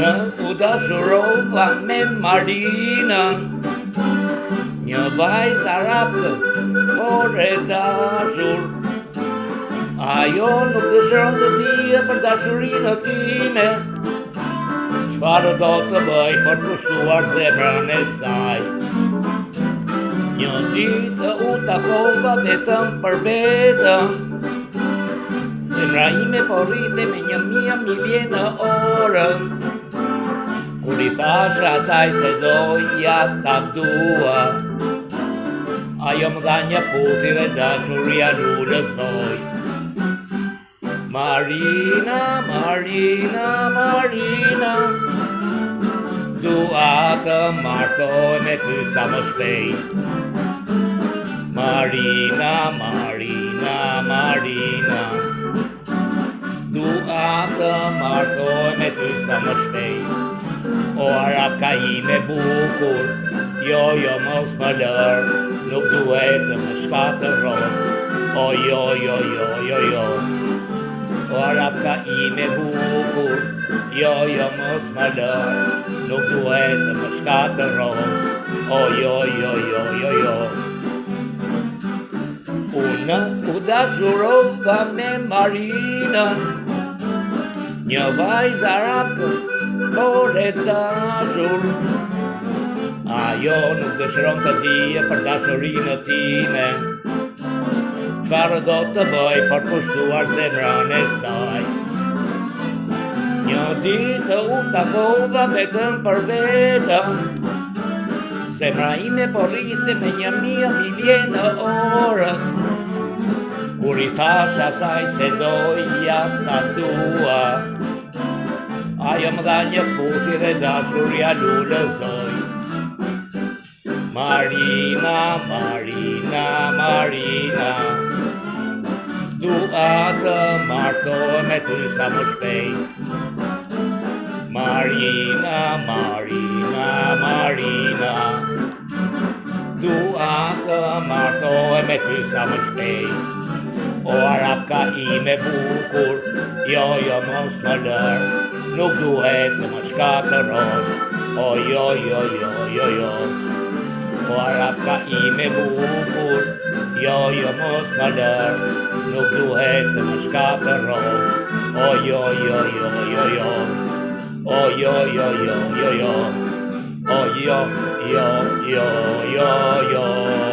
Unë u dashurova me Marinën, një vajzë arabe, por e dashur. Ajo nuk dëshiron të dije për dashurinë time, çfarë do të bëj për të kushtuar zemrën e saj. Një ditë u takova vetëm për vetëm, zemra ime po rrite me 1000 në orë. Kur i thash asaj se doja ta dua, ajo më dha një puthi dhe dashuria lulëzoi. Marina, Marina, Marina, dua të martoj me ty sa më shpejt. Marina, Marina, Marina, dua të martoj me ty sa më shpejt. O arabka ime bukur, jo mos më lër, nuk duhet të më shkatërron. O jo. O arabka ime bukur, jo mos më lër, nuk duhet të më shkatërron. O jo. Unë u dashurova me Marinën, një vajzë arabe, por e dashur. Ajo nuk dëshiron të dije për dashurinë time, çfarë do të bëj për të kushtuar zemrën e saj. Një ditë u takova vetëm për vetëm, zemra ime po rrite me 1000 në orë. Kur i thash asaj se doja ta dua, ajo më dha një puthi dhe dashuria lulëzoi. Marina, Marina, Marina, dua të martoj me ty sa më shpejt. Marina, Marina, Marina, dua të martoj me ty sa më shpejt. O arabka ime bukur, jo mos më lër, nuk duhet të më shkatërron. O jo. O arabka ime bukur, jo mos më lër, nuk duhet të më shkatërron. O jo. O jo. O jo.